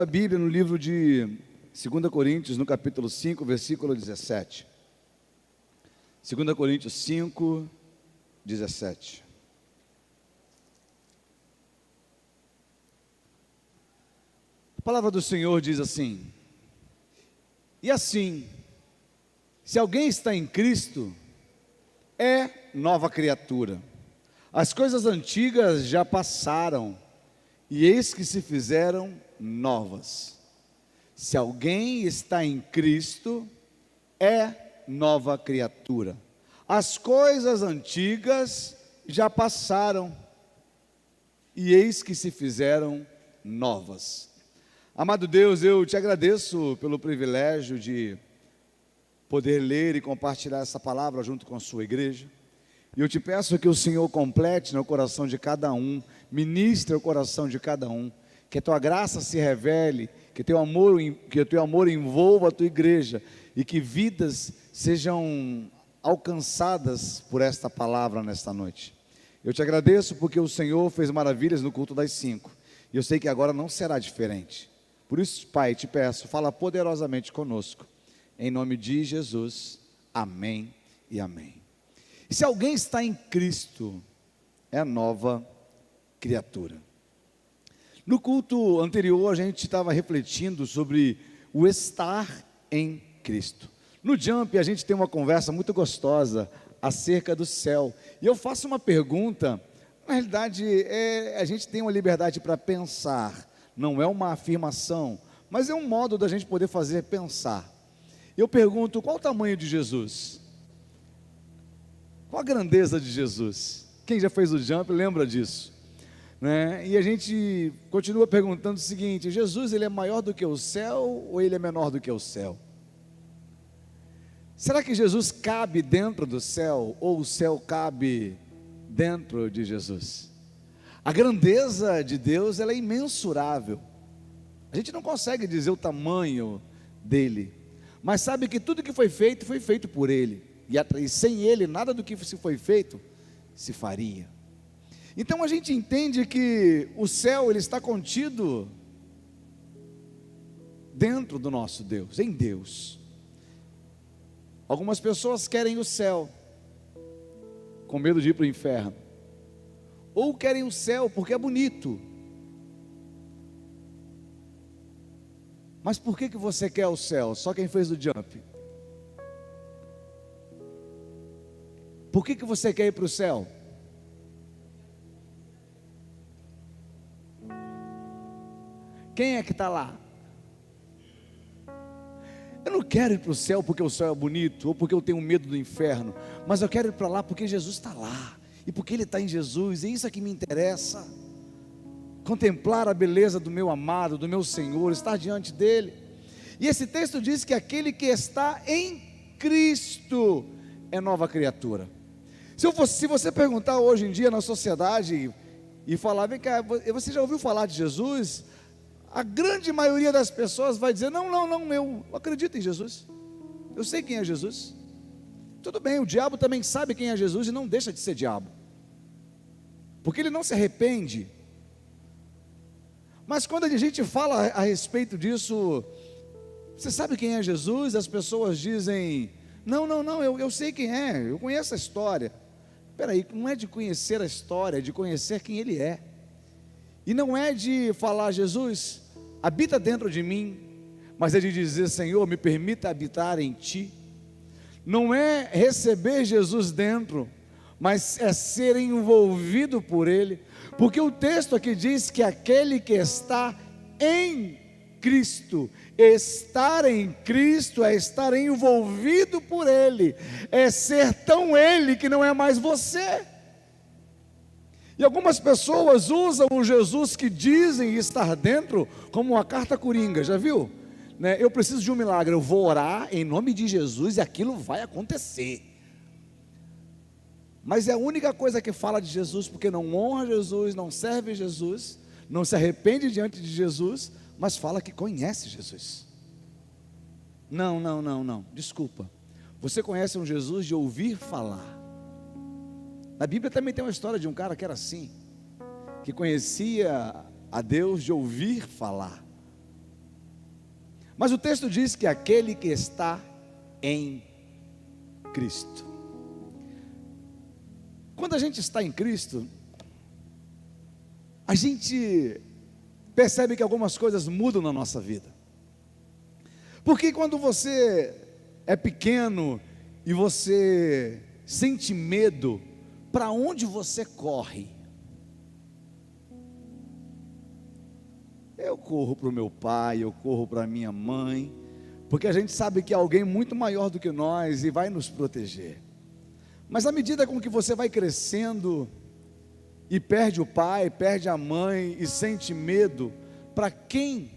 A Bíblia no livro de 2 Coríntios, no capítulo 5, versículo 17. 2 Coríntios 5, 17. A palavra do Senhor diz assim: e assim, se alguém está em Cristo, é nova criatura. As coisas antigas já passaram, e eis que se fizeram novas. Se alguém está em Cristo, é nova criatura. As coisas antigas já passaram, e eis que se fizeram novas. Amado Deus, eu te agradeço pelo privilégio de poder ler e compartilhar essa palavra junto com a sua igreja. E eu te peço que o Senhor complete no coração de cada um, ministre o coração de cada um, que a tua graça se revele, que o teu amor envolva a tua igreja e que vidas sejam alcançadas por esta palavra nesta noite. Eu te agradeço porque o Senhor fez maravilhas no culto das 5, e eu sei que agora não será diferente. Por isso, Pai, te peço, fala poderosamente conosco, em nome de Jesus, amém e amém. E se alguém está em Cristo, é nova criatura. No culto anterior, a gente estava refletindo sobre o estar em Cristo. No Jump, a gente tem uma conversa muito gostosa acerca do céu. E eu faço uma pergunta, na realidade, a gente tem uma liberdade para pensar, não é uma afirmação, mas é um modo da gente poder fazer pensar. Eu pergunto, qual o tamanho de Jesus? Qual a grandeza de Jesus? Quem já fez o Jump lembra disso, né? E a gente continua perguntando o seguinte: Jesus, ele é maior do que o céu ou ele é menor do que o céu? Será que Jesus cabe dentro do céu ou o céu cabe dentro de Jesus? A grandeza de Deus, ela é imensurável. A gente não consegue dizer o tamanho dele, mas sabe que tudo que foi feito por ele. E sem ele, nada do que se foi feito, se faria. Então a gente entende que o céu, ele está contido dentro do nosso Deus, em Deus. Algumas pessoas querem o céu, com medo de ir para o inferno. Ou querem o céu porque é bonito. Mas por que você quer o céu? Só quem fez o Jump. Por que você quer ir para o céu? Quem é que está lá? Eu não quero ir para o céu porque o céu é bonito, ou porque eu tenho medo do inferno, mas eu quero ir para lá porque Jesus está lá, e porque Ele está em Jesus, e isso é que me interessa. Contemplar a beleza do meu amado, do meu Senhor, estar diante dEle. E esse texto diz que aquele que está em Cristo é nova criatura. Se você perguntar hoje em dia na sociedade e falar, vem cá, você já ouviu falar de Jesus? A grande maioria das pessoas vai dizer, não, eu acredito em Jesus, eu sei quem é Jesus. Tudo bem, o diabo também sabe quem é Jesus e não deixa de ser diabo, porque ele não se arrepende. Mas quando a gente fala a respeito disso, você sabe quem é Jesus? As pessoas dizem, não, eu sei quem é, eu conheço a história. Espera aí, não é de conhecer a história, é de conhecer quem Ele é. E não é de falar, Jesus, habita dentro de mim, mas é de dizer, Senhor, me permita habitar em Ti. Não é receber Jesus dentro, mas é ser envolvido por Ele, porque o texto aqui diz que aquele que está em Cristo, estar em Cristo é estar envolvido por Ele, é ser tão Ele que não é mais você. E algumas pessoas usam o Jesus que dizem estar dentro como uma carta coringa, já viu? Né? Eu preciso de um milagre, eu vou orar em nome de Jesus e aquilo vai acontecer. Mas é a única coisa que fala de Jesus, porque não honra Jesus, não serve Jesus, não se arrepende diante de Jesus, mas fala que conhece Jesus. Não, desculpa. Você conhece um Jesus de ouvir falar. Na Bíblia também tem uma história de um cara que era assim, que conhecia a Deus de ouvir falar. Mas o texto diz que aquele que está em Cristo. Quando a gente está em Cristo, a gente percebe que algumas coisas mudam na nossa vida. Porque quando você é pequeno e você sente medo, para onde você corre? Eu corro para o meu pai, eu corro para a minha mãe, porque a gente sabe que é alguém muito maior do que nós e vai nos proteger. Mas à medida com que você vai crescendo e perde o pai, perde a mãe e sente medo, para quem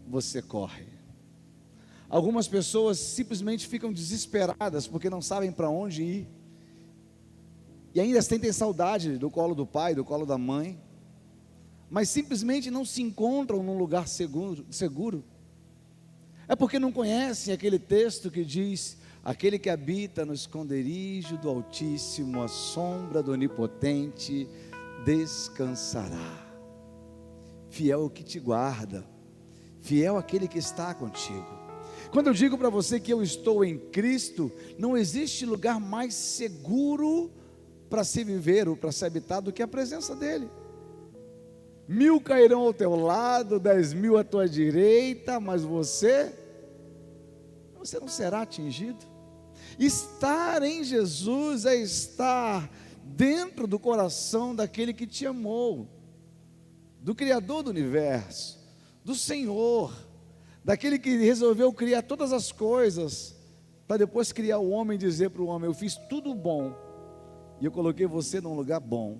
você corre? Algumas pessoas simplesmente ficam desesperadas porque não sabem para onde ir, e ainda sentem saudade do colo do pai, do colo da mãe, mas simplesmente não se encontram num lugar seguro. É porque não conhecem aquele texto que diz: aquele que habita no esconderijo do Altíssimo, à sombra do Onipotente, descansará. Fiel é o que te guarda, fiel aquele que está contigo. Quando eu digo para você que eu estou em Cristo, não existe lugar mais seguro para se viver ou para se habitar do que a presença dEle. 1000 cairão ao teu lado, 10.000 à tua direita, mas você não será atingido. Estar em Jesus é estar dentro do coração daquele que te amou, do Criador do universo, do Senhor, daquele que resolveu criar todas as coisas, para depois criar o homem e dizer para o homem: eu fiz tudo bom, e eu coloquei você num lugar bom,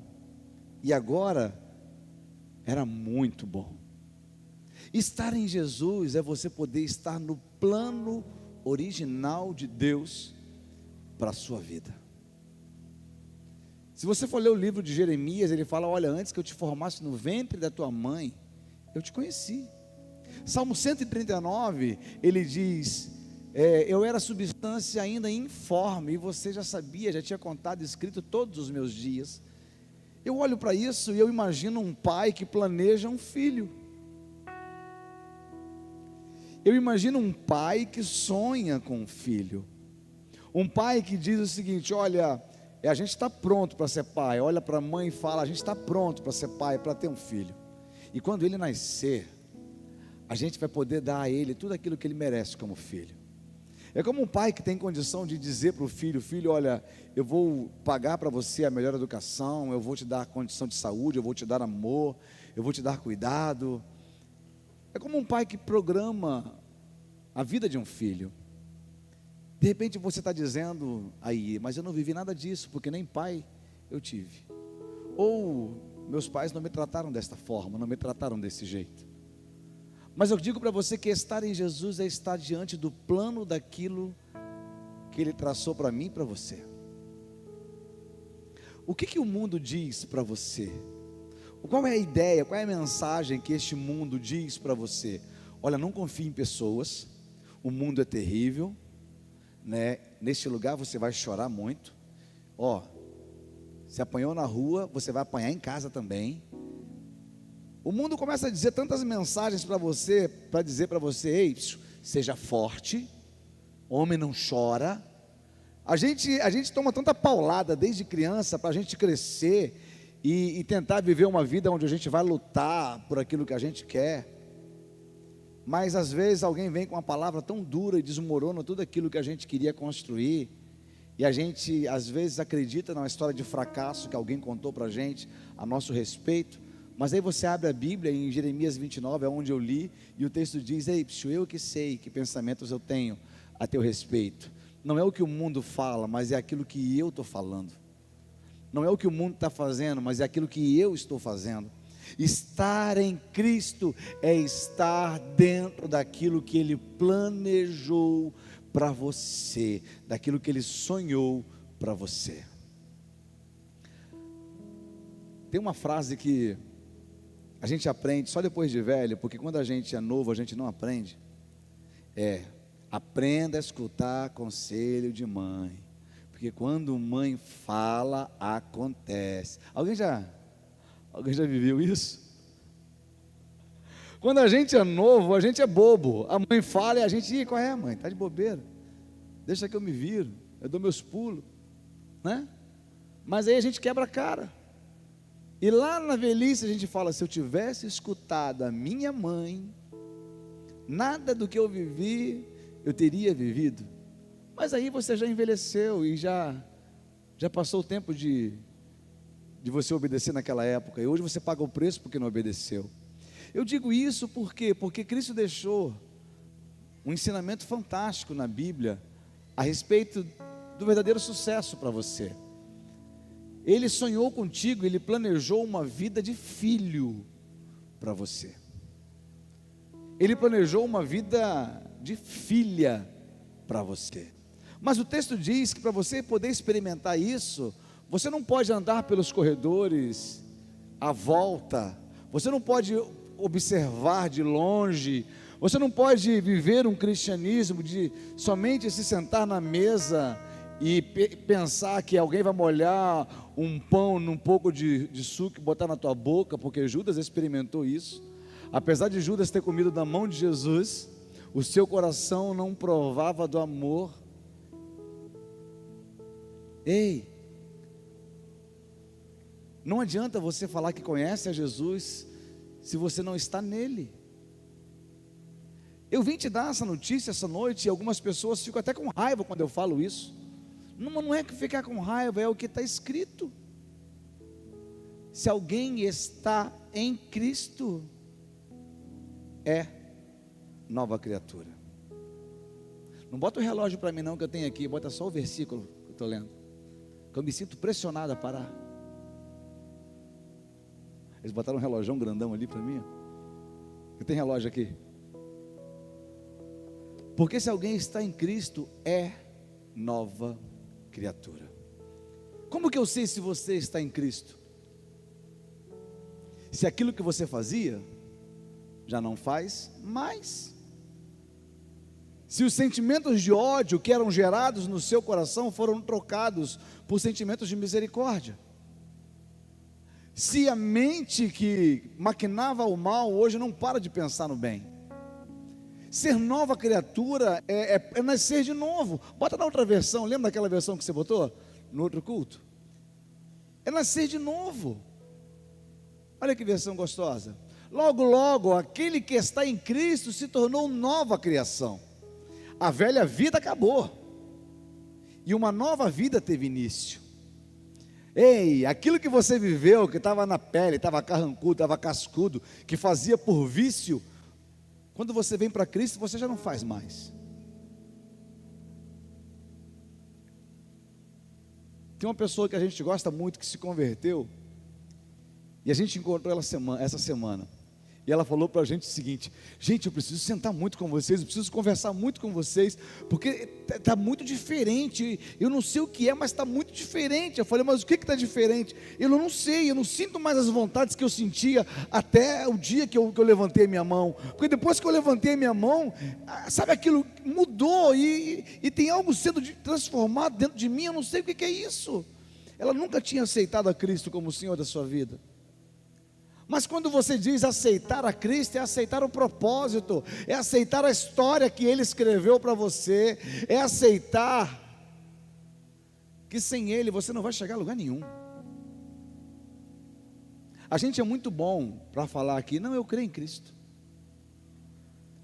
e agora era muito bom. Estar em Jesus é você poder estar no plano original de Deus para a sua vida. Se você for ler o livro de Jeremias, ele fala: olha, antes que eu te formasse no ventre da tua mãe, eu te conheci. Salmo 139, ele diz: eu era substância ainda informe, e você já sabia, já tinha contado e escrito todos os meus dias. Eu olho para isso e eu imagino um pai que planeja um filho. Eu imagino um pai que sonha com um filho. Um pai que diz o seguinte: olha, a gente está pronto para ser pai. Olha para a mãe e fala: a gente está pronto para ser pai, para ter um filho. E quando ele nascer, a gente vai poder dar a ele tudo aquilo que ele merece como filho. É como um pai que tem condição de dizer para o filho: filho, olha, eu vou pagar para você a melhor educação, eu vou te dar condição de saúde, eu vou te dar amor, eu vou te dar cuidado. É como um pai que programa a vida de um filho. De repente você está dizendo aí: mas eu não vivi nada disso, porque nem pai eu tive. Ou meus pais não me trataram desta forma, não me trataram desse jeito. Mas eu digo para você que estar em Jesus é estar diante do plano daquilo que Ele traçou para mim e para você. O que o mundo diz para você? Qual é a ideia, qual é a mensagem que este mundo diz para você? Olha, não confie em pessoas, o mundo é terrível, né? Neste lugar você vai chorar muito. Se apanhou na rua, você vai apanhar em casa também. O mundo começa a dizer tantas mensagens para você, para dizer para você: ei, seja forte, homem não chora. A gente toma tanta paulada desde criança para a gente crescer e tentar viver uma vida onde a gente vai lutar por aquilo que a gente quer. Mas às vezes alguém vem com uma palavra tão dura e desmorona tudo aquilo que a gente queria construir. E a gente às vezes acredita numa história de fracasso que alguém contou para a gente a nosso respeito. Mas aí você abre a Bíblia em Jeremias 29, é onde eu li, e o texto diz: ei, eu que sei que pensamentos eu tenho a teu respeito. Não é o que o mundo fala, mas é aquilo que eu estou falando. Não é o que o mundo está fazendo, mas é aquilo que eu estou fazendo. Estar em Cristo é estar dentro daquilo que Ele planejou para você, daquilo que Ele sonhou para você. Tem uma frase que a gente aprende só depois de velho, porque quando a gente é novo a gente não aprende. Aprenda a escutar conselho de mãe, porque quando mãe fala, acontece. Alguém já viveu isso? Quando a gente é novo, a gente é bobo. A mãe fala e a gente, qual é, mãe? Está de bobeira. Deixa que eu me viro, eu dou meus pulos, né? Mas aí a gente quebra a cara. E lá na velhice a gente fala, se eu tivesse escutado a minha mãe, nada do que eu vivi, eu teria vivido. Mas aí você já envelheceu e já passou o tempo de você obedecer naquela época. E hoje você paga o preço porque não obedeceu. Eu digo isso por quê? Porque Cristo deixou um ensinamento fantástico na Bíblia a respeito do verdadeiro sucesso para você. Ele sonhou contigo, ele planejou uma vida de filho para você. Ele planejou uma vida de filha para você. Mas o texto diz que para você poder experimentar isso, você não pode andar pelos corredores à volta, você não pode observar de longe, você não pode viver um cristianismo de somente se sentar na mesa e pensar que alguém vai molhar um pão num pouco de suco e botar na tua boca, porque Judas experimentou isso. Apesar de Judas ter comido da mão de Jesus, o seu coração não provava do amor. Ei, não adianta você falar que conhece a Jesus se você não está nele. Eu vim te dar essa notícia essa noite e algumas pessoas ficam até com raiva quando eu falo isso. Não é que ficar com raiva, é o que está escrito. Se alguém está em Cristo, é nova criatura. Não bota o relógio para mim não, que eu tenho aqui, bota só o versículo que eu estou lendo, que eu me sinto pressionado a parar. Eles botaram um relógio grandão ali para mim. Eu tenho relógio aqui. Porque se alguém está em Cristo, é nova criatura. Como que eu sei se você está em Cristo? Se aquilo que você fazia, já não faz mais. Se os sentimentos de ódio que eram gerados no seu coração foram trocados por sentimentos de misericórdia. Se a mente que maquinava o mal hoje não para de pensar no bem. Ser nova criatura é nascer de novo. Bota na outra versão, lembra daquela versão que você botou no outro culto? É nascer de novo. Olha que versão gostosa. Logo, logo, aquele que está em Cristo se tornou nova criação. A velha vida acabou e uma nova vida teve início. Ei, aquilo que você viveu, que estava na pele, estava carrancudo, estava cascudo, que fazia por vício, quando você vem para Cristo, você já não faz mais. Tem uma pessoa que a gente gosta muito, que se converteu, e a gente encontrou ela essa semana, e ela falou para a gente o seguinte: gente, eu preciso sentar muito com vocês, eu preciso conversar muito com vocês, porque está muito diferente, eu não sei o que é, mas está muito diferente. Eu falei, mas o que está diferente? Eu não sei, eu não sinto mais as vontades que eu sentia até o dia que eu levantei a minha mão, porque depois que eu levantei a minha mão, sabe, aquilo mudou, e tem algo sendo transformado dentro de mim, eu não sei o que é isso. Ela nunca tinha aceitado a Cristo como o Senhor da sua vida. Mas quando você diz aceitar a Cristo, é aceitar o propósito, é aceitar a história que Ele escreveu para você, é aceitar que sem Ele você não vai chegar a lugar nenhum. A gente é muito bom para falar aqui, não, eu creio em Cristo,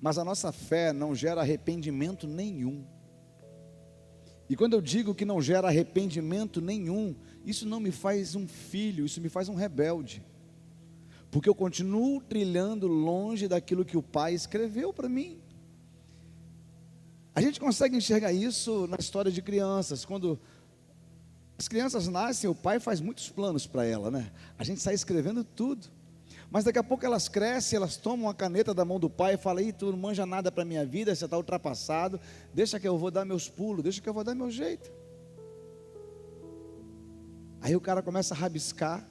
mas a nossa fé não gera arrependimento nenhum. E quando eu digo que não gera arrependimento nenhum, isso não me faz um filho, isso me faz um rebelde. Porque eu continuo trilhando longe daquilo que o Pai escreveu para mim. A gente consegue enxergar isso na história de crianças. Quando as crianças nascem, o pai faz muitos planos para ela, né? A gente sai escrevendo tudo. Mas daqui a pouco elas crescem, elas tomam a caneta da mão do pai e falam: tu não manja nada para a minha vida, você está ultrapassado, deixa que eu vou dar meus pulos, deixa que eu vou dar meu jeito. Aí o cara começa a rabiscar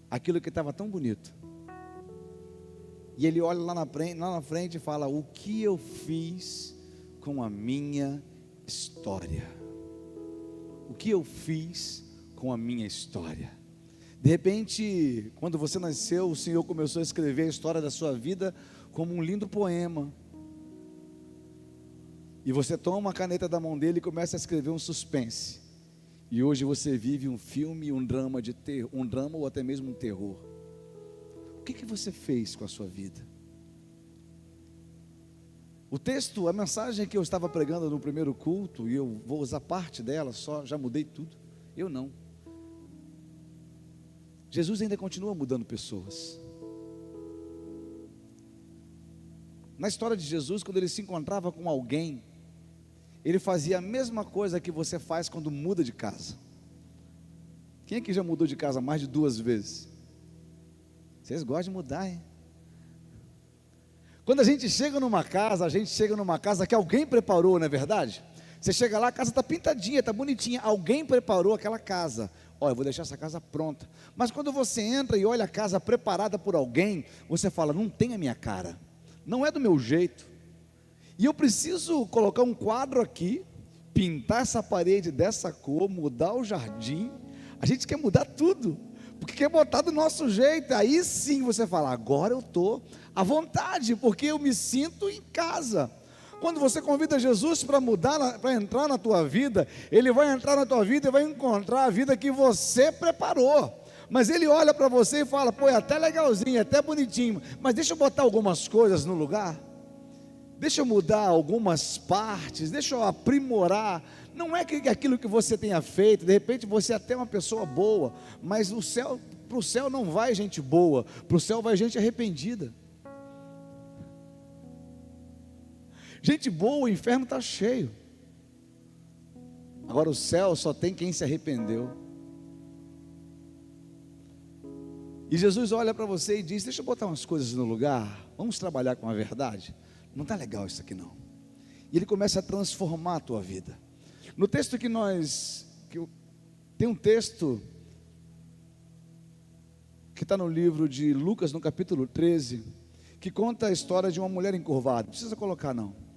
aquilo que estava tão bonito. E ele olha lá na frente e fala: o que eu fiz com a minha história? O que eu fiz com a minha história? De repente, quando você nasceu, o Senhor começou a escrever a história da sua vida como um lindo poema. E você toma a caneta da mão dele e começa a escrever um suspense. E hoje você vive um filme, um drama um drama ou até mesmo um terror. O que você fez com a sua vida? O texto, a mensagem que eu estava pregando no primeiro culto, e eu vou usar parte dela só, já mudei tudo. Eu não. Jesus ainda continua mudando pessoas. Na história de Jesus, quando ele se encontrava com alguém, ele fazia a mesma coisa que você faz quando muda de casa. Quem aqui já mudou de casa mais de 2 vezes? Vocês gostam de mudar, hein? Quando a gente chega numa casa que alguém preparou, não é verdade? Você chega lá, a casa está pintadinha, está bonitinha, alguém preparou aquela casa. Olha, eu vou deixar essa casa pronta. Mas quando você entra e olha a casa preparada por alguém, você fala, não tem a minha cara, não é do meu jeito. E eu preciso colocar um quadro aqui, pintar essa parede dessa cor, mudar o jardim. A gente quer mudar tudo, porque quer botar do nosso jeito. Aí sim você fala, agora eu estou à vontade, porque eu me sinto em casa. Quando você convida Jesus para mudar, para entrar na tua vida, Ele vai entrar na tua vida e vai encontrar a vida que você preparou. Mas Ele olha para você e fala, pô, é até legalzinho, é até bonitinho, mas deixa eu botar algumas coisas no lugar. Deixa eu mudar algumas partes, deixa eu aprimorar. Não é que aquilo que você tenha feito, de repente você é até uma pessoa boa, mas para o céu não vai gente boa, para o céu vai gente arrependida. Gente boa, o inferno está cheio. Agora o céu só tem quem se arrependeu. E Jesus olha para você e diz, deixa eu botar umas coisas no lugar, vamos trabalhar com a verdade. Não está legal isso aqui não. E Ele começa a transformar a tua vida. No texto tem um texto que está no livro de Lucas, no capítulo 13, que conta a história de uma mulher encurvada. Não precisa colocar não.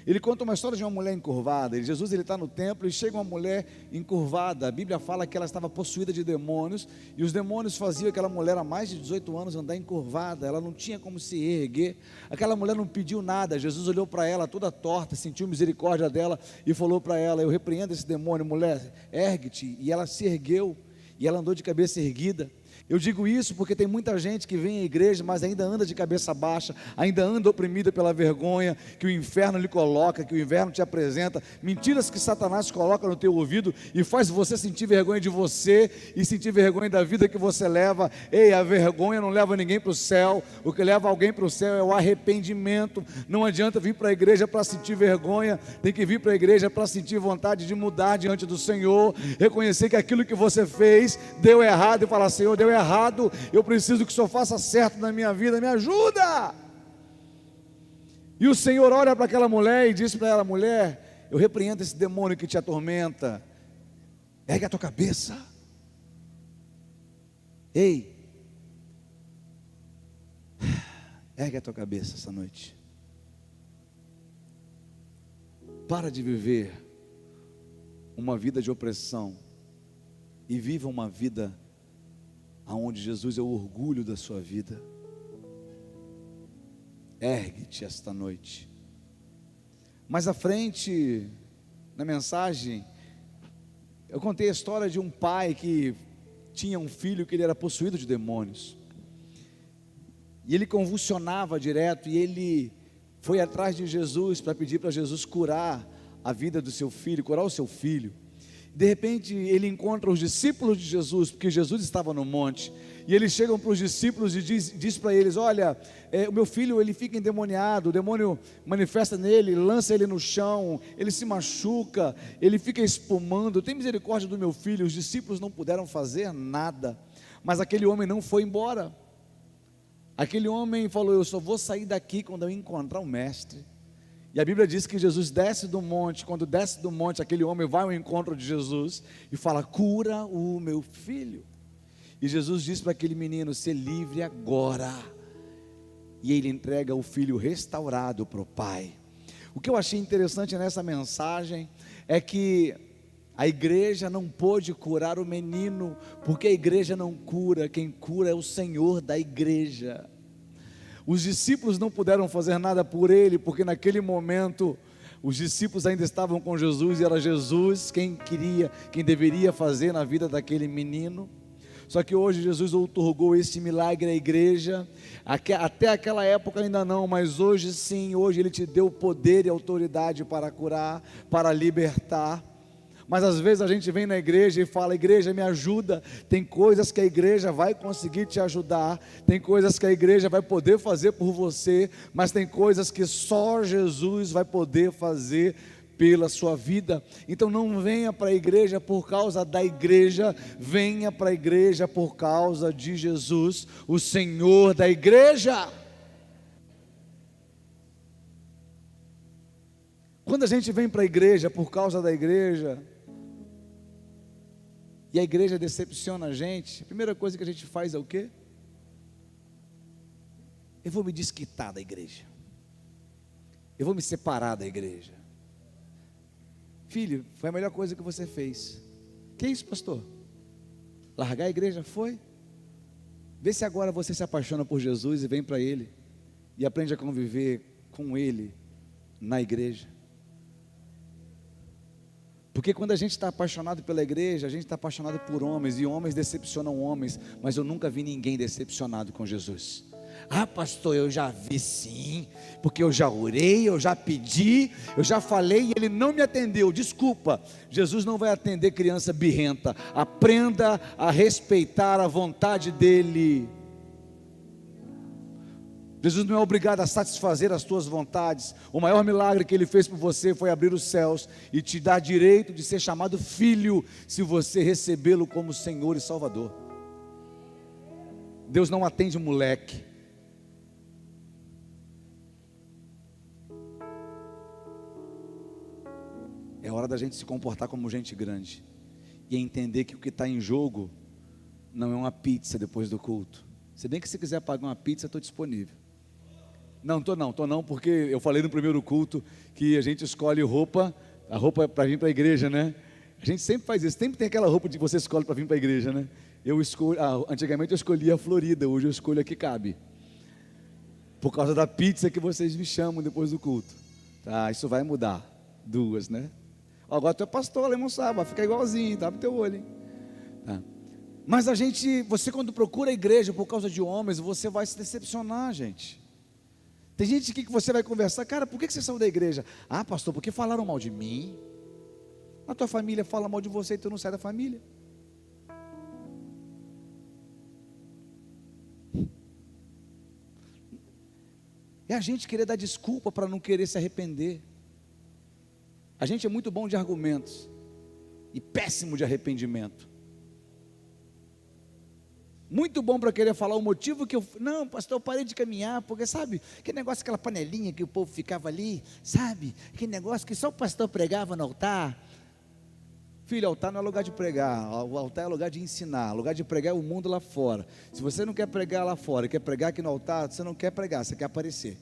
Ele conta uma história de uma mulher encurvada. E Jesus está no templo e chega uma mulher encurvada. A Bíblia fala que ela estava possuída de demônios, e os demônios faziam aquela mulher há mais de 18 anos andar encurvada. Ela não tinha como se erguer. Aquela mulher não pediu nada. Jesus olhou para ela toda torta, sentiu misericórdia dela e falou para ela, eu repreendo esse demônio, mulher, ergue-te. E ela se ergueu, e ela andou de cabeça erguida. Eu digo isso porque tem muita gente que vem à igreja, mas ainda anda de cabeça baixa, ainda anda oprimida pela vergonha que o inferno lhe coloca, que o inferno te apresenta, mentiras que Satanás coloca no teu ouvido e faz você sentir vergonha de você e sentir vergonha da vida que você leva. Ei, a vergonha não leva ninguém para o céu. O que leva alguém para o céu é o arrependimento. Não adianta vir para a igreja para sentir vergonha, tem que vir para a igreja para sentir vontade de mudar diante do Senhor, reconhecer que aquilo que você fez deu errado e falar, Senhor, deu errado, eu preciso que o Senhor faça certo na minha vida, me ajuda. E o Senhor olha para aquela mulher e diz para ela, mulher, eu repreendo esse demônio que te atormenta, ergue a tua cabeça. Ei, ergue a tua cabeça essa noite. Para de viver uma vida de opressão e viva uma vida aonde Jesus é o orgulho da sua vida. Ergue-te esta noite. Mais à frente, na mensagem, eu contei a história de um pai que tinha um filho que ele era possuído de demônios. E ele convulsionava direto, e ele foi atrás de Jesus para pedir para Jesus curar a vida do seu filho, curar o seu filho. De repente ele encontra os discípulos de Jesus, porque Jesus estava no monte, e eles chegam para os discípulos e diz para eles, olha, o meu filho ele fica endemoniado, o demônio manifesta nele, lança ele no chão, ele se machuca, ele fica espumando, tem misericórdia do meu filho. Os discípulos não puderam fazer nada, mas aquele homem não foi embora. Aquele homem falou, eu só vou sair daqui quando eu encontrar o mestre. E a Bíblia diz que Jesus desce do monte. Quando desce do monte, aquele homem vai ao encontro de Jesus e fala, cura o meu filho. E Jesus diz para aquele menino, ser livre agora. E ele entrega o filho restaurado para o pai. O que eu achei interessante nessa mensagem é que a igreja não pôde curar o menino, porque a igreja não cura, quem cura é o Senhor da igreja. Os discípulos não puderam fazer nada por ele, porque naquele momento os discípulos ainda estavam com Jesus e era Jesus quem deveria fazer na vida daquele menino. Só que hoje Jesus outorgou esse milagre à igreja. Até aquela época ainda não, mas hoje sim, hoje Ele te deu poder e autoridade para curar, para libertar. Mas às vezes a gente vem na igreja e fala: igreja, me ajuda. Tem coisas que a igreja vai conseguir te ajudar, tem coisas que a igreja vai poder fazer por você, mas tem coisas que só Jesus vai poder fazer pela sua vida. Então não venha para a igreja por causa da igreja, venha para a igreja por causa de Jesus, o Senhor da igreja. Quando a gente vem para a igreja por causa da igreja, e a igreja decepciona a gente, a primeira coisa que a gente faz é o quê? Eu vou me desquitar da igreja, eu vou me separar da igreja. Filho, foi a melhor coisa que você fez. Que isso, pastor? Largar a igreja foi? Vê se agora você se apaixona por Jesus e vem para Ele, e aprende a conviver com Ele na igreja. Porque quando a gente está apaixonado pela igreja, a gente está apaixonado por homens, e homens decepcionam homens, mas eu nunca vi ninguém decepcionado com Jesus. Ah, pastor, eu já vi sim, porque eu já orei, eu já pedi, eu já falei e Ele não me atendeu. Desculpa, Jesus não vai atender criança birrenta. Aprenda a respeitar a vontade dEle. Jesus não é obrigado a satisfazer as tuas vontades. O maior milagre que Ele fez por você foi abrir os céus e te dar direito de ser chamado filho, se você recebê-lo como Senhor e Salvador. Deus não atende moleque. É hora da gente se comportar como gente grande e entender que o que está em jogo não é uma pizza depois do culto. Se bem que se quiser pagar uma pizza, estou disponível. Não, estou não, porque eu falei no primeiro culto que a gente escolhe roupa, a roupa para vir para a igreja, né? A gente sempre faz isso, sempre tem aquela roupa que você escolhe para vir para a igreja, né? Antigamente eu escolhia a Florida, hoje eu escolho a que cabe, por causa da pizza que vocês me chamam depois do culto. Tá, isso vai mudar, duas, né? Agora tu é pastor, alemão sabe, vai ficar igualzinho, tá pro teu olho, hein? Tá. Mas você quando procura a igreja por causa de homens, você vai se decepcionar, gente. Tem gente aqui que você vai conversar: cara, por que você saiu da igreja? Ah, pastor, porque falaram mal de mim. A tua família fala mal de você e tu não sai da família. É a gente querer dar desculpa para não querer se arrepender. A gente é muito bom de argumentos e péssimo de arrependimento. Muito bom para querer falar o motivo que não, pastor, eu parei de caminhar, porque sabe, aquele negócio, aquela panelinha que o povo ficava ali, sabe, aquele negócio que só o pastor pregava no altar. Filho, altar não é lugar de pregar, o altar é lugar de ensinar, lugar de pregar é o mundo lá fora. Se você não quer pregar lá fora, quer pregar aqui no altar, você não quer pregar, você quer aparecer.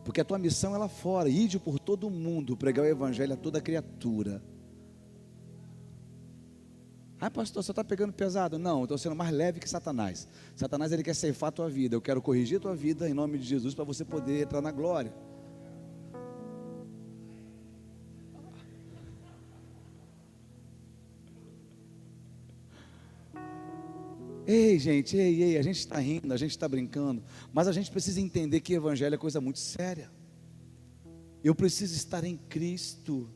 Porque a tua missão é lá fora, ide por todo mundo, pregar o evangelho a toda criatura. Ah, pastor, você está pegando pesado? Não, eu estou sendo mais leve que Satanás. Satanás, ele quer ceifar a tua vida. Eu quero corrigir a tua vida em nome de Jesus, para você poder entrar na glória. Ei, gente, a gente está rindo, a gente está brincando, mas a gente precisa entender que evangelho é coisa muito séria. Eu preciso estar em Cristo.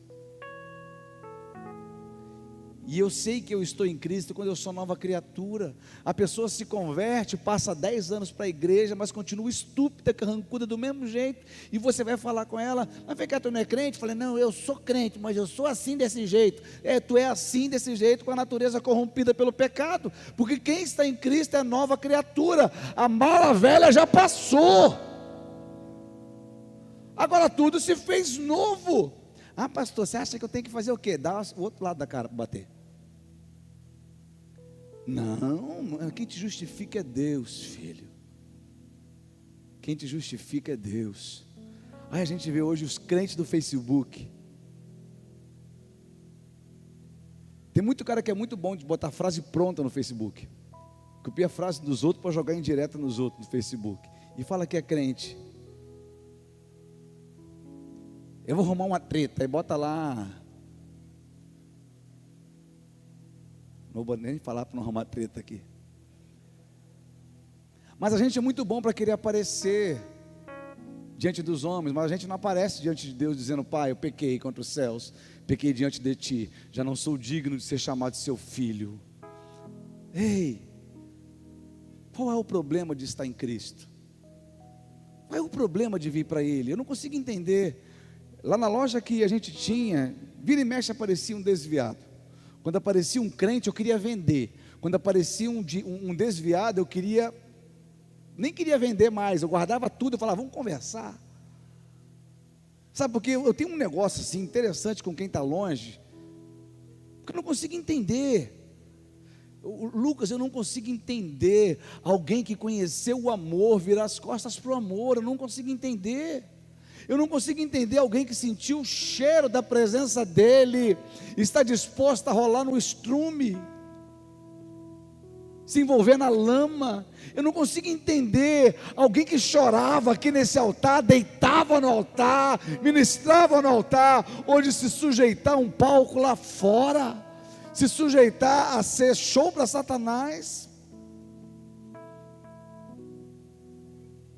E eu sei que eu estou em Cristo quando eu sou nova criatura. A pessoa se converte, passa 10 anos para a igreja, mas continua estúpida, carrancuda do mesmo jeito. E você vai falar com ela: mas vem cá, tu não é crente? Eu falei: não, eu sou crente, mas eu sou assim desse jeito. Tu é assim desse jeito, com a natureza corrompida pelo pecado. Porque quem está em Cristo é nova criatura. A mala velha já passou. Agora tudo se fez novo. Ah, pastor, você acha que eu tenho que fazer o quê? Dar o outro lado da cara para bater? Não, quem te justifica é Deus, filho. Quem te justifica é Deus. Aí a gente vê hoje os crentes do Facebook. Tem muito cara que é muito bom de botar frase pronta no Facebook. copia a frase dos outros para jogar em direto nos outros no Facebook, e fala que é crente. Eu vou arrumar uma treta, e bota lá, não vou nem falar para não arrumar treta aqui. Mas a gente é muito bom para querer aparecer diante dos homens, mas a gente não aparece diante de Deus dizendo: Pai, eu pequei contra os céus, pequei diante de Ti, já não sou digno de ser chamado de Seu filho. Ei, qual é o problema de estar em Cristo? Qual é o problema de vir para Ele? Eu não consigo entender. Lá na loja que a gente tinha, vira e mexe aparecia um desviado. Quando aparecia um crente, eu queria vender. Quando aparecia um desviado, nem queria vender mais, eu guardava tudo, eu falava: vamos conversar. Sabe, porque eu tenho um negócio assim interessante com quem está longe, porque eu não consigo entender. Lucas, eu não consigo entender alguém que conheceu o amor virar as costas para o amor. Eu não consigo entender. Eu não consigo entender alguém que sentiu o cheiro da presença dele, está disposto a rolar no estrume, se envolver na lama. Eu não consigo entender alguém que chorava aqui nesse altar, deitava no altar, ministrava no altar, hoje se sujeitar a um palco lá fora, se sujeitar a ser show para Satanás.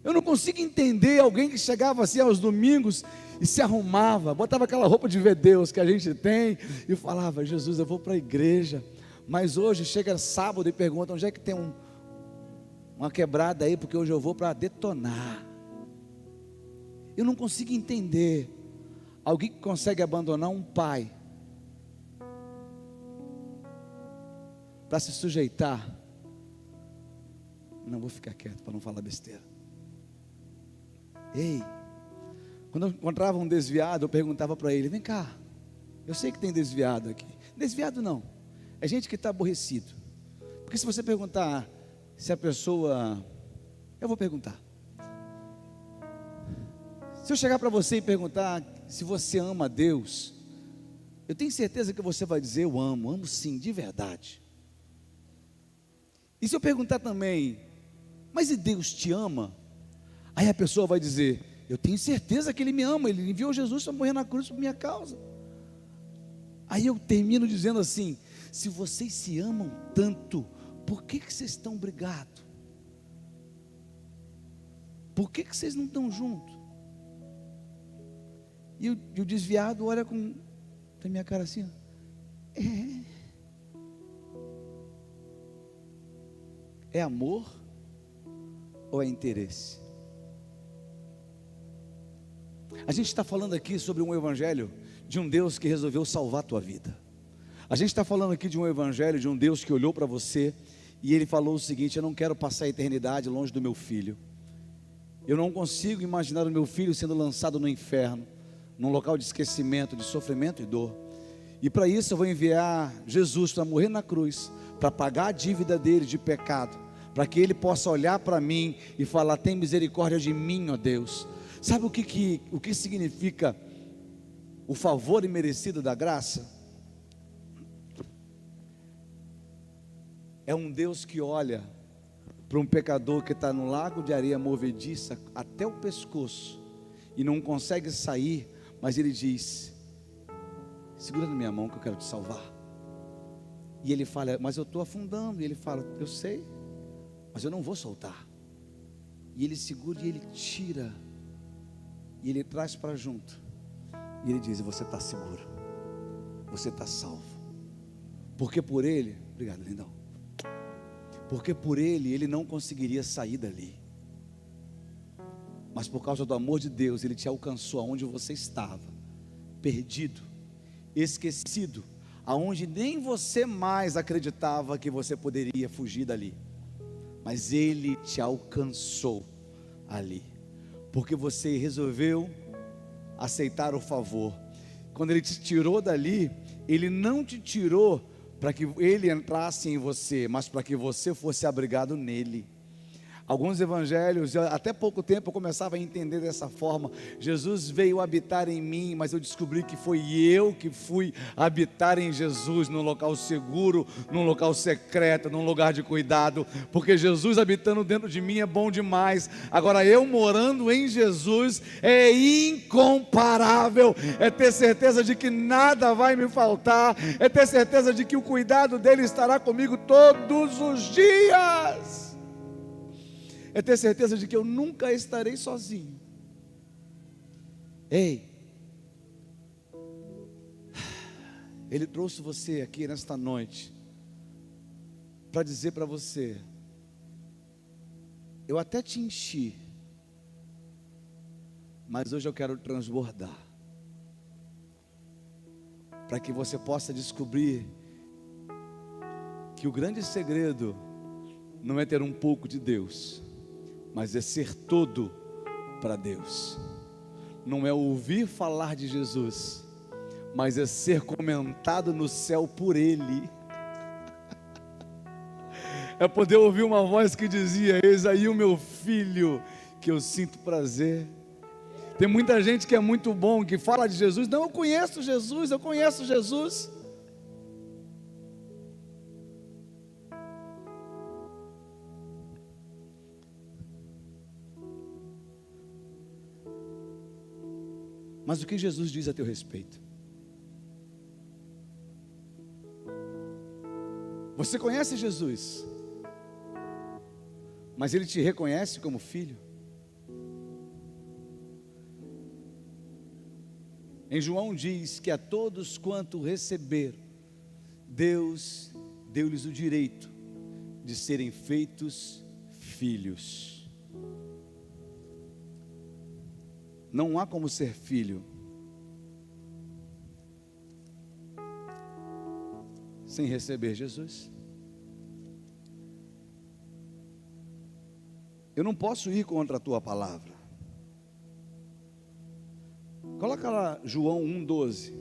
Eu não consigo entender alguém que chegava assim aos domingos e se arrumava, botava aquela roupa de ver Deus que a gente tem e falava: Jesus, eu vou para a igreja, mas hoje chega sábado e pergunta: onde é que tem uma quebrada aí, porque hoje eu vou para detonar. Eu não consigo entender alguém que consegue abandonar um pai para se sujeitar. Não vou ficar quieto para não falar besteira. Ei, quando eu encontrava um desviado, eu perguntava para ele: vem cá, eu sei que tem desviado aqui. Desviado não, é gente que está aborrecido. Porque se você perguntar se a pessoa, eu vou perguntar, se eu chegar para você e perguntar se você ama a Deus, eu tenho certeza que você vai dizer: eu amo sim, de verdade. E se eu perguntar também: mas e Deus te ama? Aí a pessoa vai dizer: eu tenho certeza que Ele me ama, Ele enviou Jesus para morrer na cruz por minha causa. Aí eu termino dizendo assim: se vocês se amam tanto, por que vocês estão brigados? Por que vocês não estão juntos? E o desviado olha com a minha cara assim: é amor ou é interesse? A gente está falando aqui sobre um evangelho de um Deus que resolveu salvar a tua vida. A gente está falando aqui de um evangelho de um Deus que olhou para você e Ele falou o seguinte: eu não quero passar a eternidade longe do meu filho. Eu não consigo imaginar o meu filho sendo lançado no inferno, num local de esquecimento, de sofrimento e dor. E para isso eu vou enviar Jesus para morrer na cruz, para pagar a dívida dele de pecado, para que ele possa olhar para mim e falar: tem misericórdia de mim, ó Deus. Sabe o que significa o favor imerecido da graça? É um Deus que olha para um pecador que está no lago de areia movediça até o pescoço e não consegue sair, mas Ele diz: segura na minha mão que eu quero te salvar. E ele fala: mas eu estou afundando. E ele fala: eu sei, mas eu não vou soltar. E ele segura e ele tira, e ele traz para junto, e ele diz: você está seguro, você está salvo, porque por ele, obrigado lindão, porque por ele não conseguiria sair dali, mas por causa do amor de Deus, ele te alcançou aonde você estava, perdido, esquecido, aonde nem você mais acreditava que você poderia fugir dali, mas ele te alcançou ali, porque você resolveu aceitar o favor. Quando ele te tirou dali, ele não te tirou para que ele entrasse em você, mas para que você fosse abrigado nele. Alguns evangelhos, até pouco tempo eu começava a entender dessa forma. Jesus veio habitar em mim, mas eu descobri que foi eu que fui habitar em Jesus, num local seguro, num local secreto, num lugar de cuidado, porque Jesus habitando dentro de mim é bom demais. Agora eu morando em Jesus é incomparável, é ter certeza de que nada vai me faltar, é ter certeza de que o cuidado dele estará comigo todos os dias. É ter certeza de que eu nunca estarei sozinho. Ei, Ele trouxe você aqui nesta noite para dizer para você: eu até te enchi, mas hoje eu quero transbordar, para que você possa descobrir que o grande segredo não é ter um pouco de Deus, mas é ser todo para Deus. Não é ouvir falar de Jesus, mas é ser comentado no céu por Ele. É poder ouvir uma voz que dizia: eis aí o meu filho, que eu sinto prazer. Tem muita gente que é muito bom, que fala de Jesus. Não, eu conheço Jesus, eu conheço Jesus. Mas o que Jesus diz a teu respeito? Você conhece Jesus, mas Ele te reconhece como filho? Em João diz que a todos quanto receber, Deus deu-lhes o direito de serem feitos filhos. Não há como ser filho sem receber Jesus. Eu não posso ir contra a tua palavra. Coloca lá João 1,12.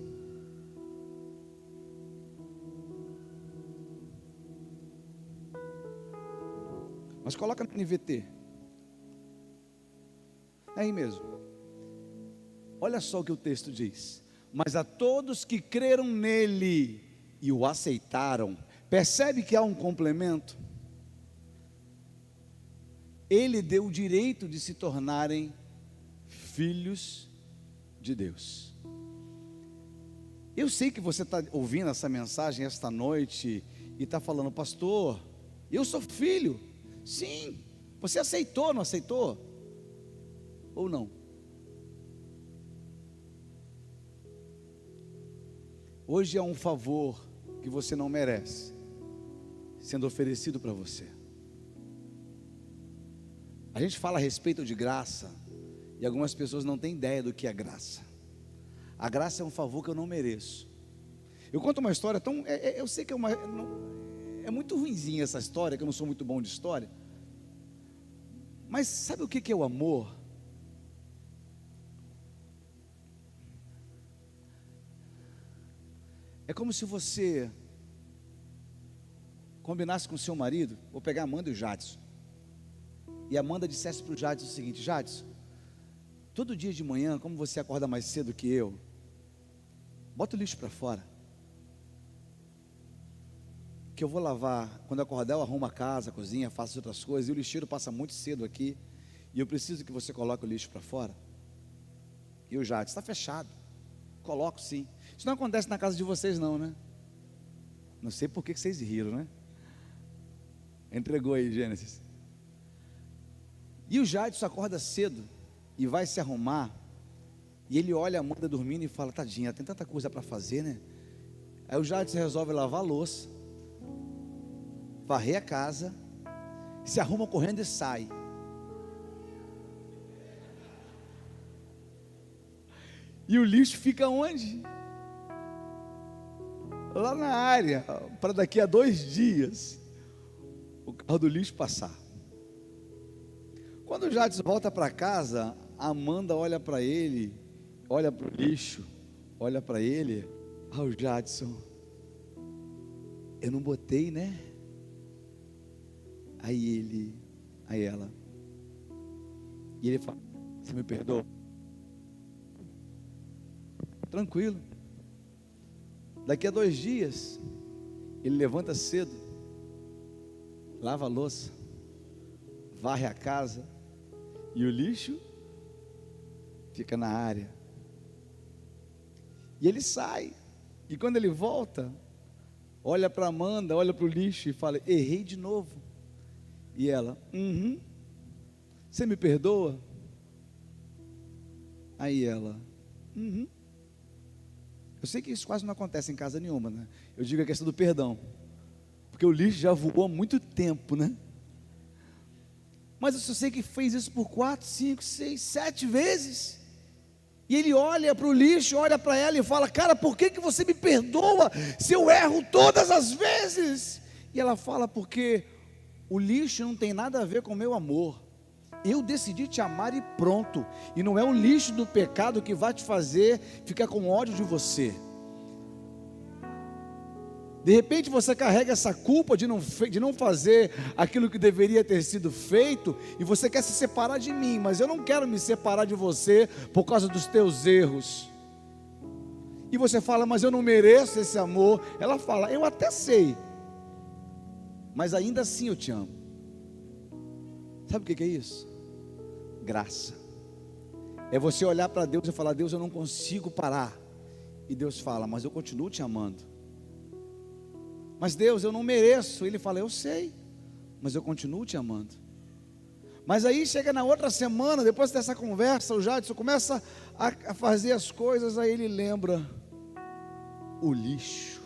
Mas coloca no NVT. É aí mesmo. Olha só o que o texto diz: mas a todos que creram nele e o aceitaram. Percebe que há um complemento? Ele deu o direito de se tornarem filhos de Deus. Eu sei que você está ouvindo essa mensagem esta noite e está falando: pastor, eu sou filho. Sim, você aceitou, não aceitou? Ou não? Hoje é um favor que você não merece sendo oferecido para você. A gente fala a respeito de graça e algumas pessoas não têm ideia do que é graça. A graça é um favor que eu não mereço. Eu conto uma história tão... eu sei que é muito ruinzinha essa história, que eu não sou muito bom de história. Mas sabe o que é o amor? É como se você combinasse com o seu marido: vou pegar a Amanda e o Jadson. E a Amanda dissesse para o Jadson o seguinte: Jadson, todo dia de manhã, como você acorda mais cedo que eu, bota o lixo para fora, que eu vou lavar. Quando eu acordar, eu arrumo a casa, a cozinha, faço outras coisas, e o lixeiro passa muito cedo aqui, e eu preciso que você coloque o lixo para fora. E o Jadson: está fechado. Coloco sim. Isso não acontece na casa de vocês não, né? Não sei por que vocês riram, né? Entregou aí, Gênesis. E o Jadson acorda cedo e vai se arrumar, e ele olha a Amanda dormindo e fala: tadinha, tem tanta coisa para fazer, né? Aí o Jadson resolve lavar a louça, varrer a casa, se arruma correndo e sai. E o lixo fica onde? Lá na área, para daqui a 2 dias o carro do lixo passar. Quando o Jadson volta para casa, a Amanda olha para ele, olha para o lixo, olha para ele: ah, o Jadson, eu não botei, né? Aí ela: E ele fala: você me perdoa? Tranquilo. Daqui a 2 dias, ele levanta cedo, lava a louça, varre a casa, e o lixo fica na área. E ele sai, e quando ele volta, olha para Amanda, olha para o lixo e fala: errei de novo. E ela: você me perdoa? Aí ela: Eu sei que isso quase não acontece em casa nenhuma, né? Eu digo a questão do perdão, porque o lixo já voou há muito tempo, né? Mas eu só sei que fez isso por 4, 5, 6, 7 vezes. E ele olha para o lixo, olha para ela e fala: cara, por que você me perdoa se eu erro todas as vezes? E ela fala: porque o lixo não tem nada a ver com o meu amor. Eu decidi te amar e pronto. E não é o lixo do pecado que vai te fazer ficar com ódio de você. De repente você carrega essa culpa de não fazer aquilo que deveria ter sido feito, e você quer se separar de mim, mas eu não quero me separar de você por causa dos teus erros. E você fala: mas eu não mereço esse amor. Ela fala: eu até sei, mas ainda assim eu te amo. Sabe o que é isso? Graça. É você olhar para Deus e falar: Deus, eu não consigo parar. E Deus fala: mas eu continuo te amando. Mas Deus, eu não mereço. Ele fala: eu sei, mas eu continuo te amando. Mas aí chega na outra semana, depois dessa conversa, o Jadson começa a fazer as coisas. Aí ele lembra: o lixo.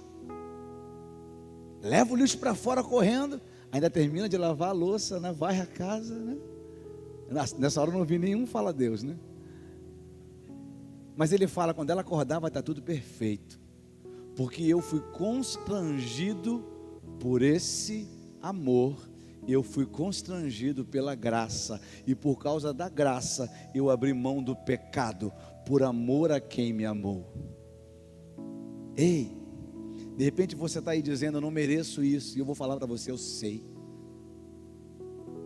Leva o lixo para fora correndo. Ainda termina de lavar a louça, né? Varre a casa, né? Nessa hora eu não ouvi nenhum fala Deus, né? Mas ele fala: quando ela acordar vai estar tudo perfeito, porque eu fui constrangido por esse amor, eu fui constrangido pela graça, e por causa da graça eu abri mão do pecado, por amor a quem me amou. Ei, de repente você está aí dizendo: eu não mereço isso, e eu vou falar para você: eu sei.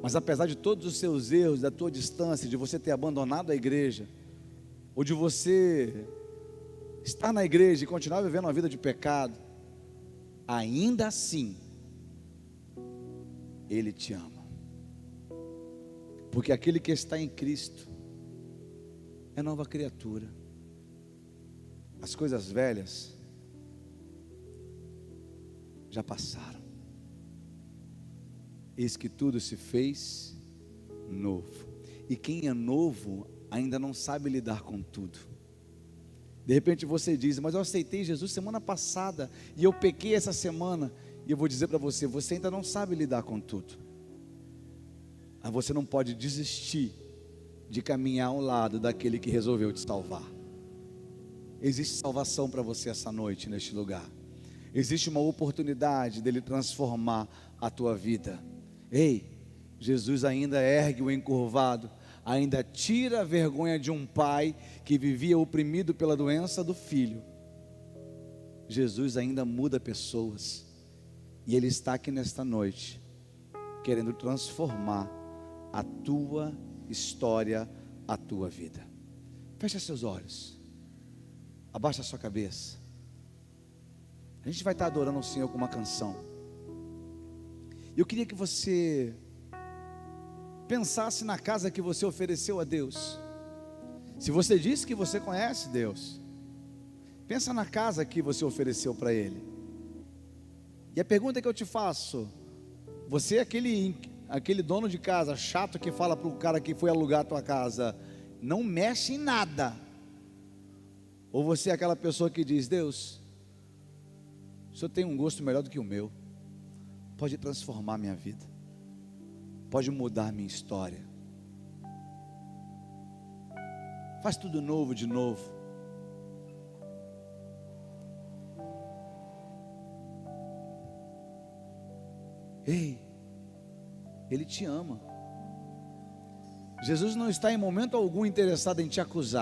Mas apesar de todos os seus erros, da tua distância, de você ter abandonado a igreja, ou de você estar na igreja e continuar vivendo uma vida de pecado, ainda assim, Ele te ama. Porque aquele que está em Cristo é nova criatura. As coisas velhas já passaram. Eis que tudo se fez novo. E quem é novo ainda não sabe lidar com tudo. De repente você diz: mas eu aceitei Jesus semana passada e eu pequei essa semana. E eu vou dizer para você: você ainda não sabe lidar com tudo. Mas você não pode desistir de caminhar ao lado daquele que resolveu te salvar. Existe salvação para você essa noite, neste lugar. Existe uma oportunidade dele transformar a tua vida. Ei, Jesus ainda ergue o encurvado, ainda tira a vergonha de um pai que vivia oprimido pela doença do filho. Jesus ainda muda pessoas, e Ele está aqui nesta noite, querendo transformar a tua história, a tua vida. Fecha seus olhos, abaixa a sua cabeça. A gente vai estar adorando o Senhor com uma canção. Eu queria que você pensasse na casa que você ofereceu a Deus. Se você disse que você conhece Deus, pensa na casa que você ofereceu para Ele. E a pergunta que eu te faço: você é aquele dono de casa chato que fala para o cara que foi alugar a tua casa: não mexe em nada? Ou você é aquela pessoa que diz: Deus, o Senhor tem um gosto melhor do que o meu, pode transformar minha vida, pode mudar minha história, faz tudo novo de novo. Ei, Ele te ama. Jesus não está em momento algum interessado em te acusar.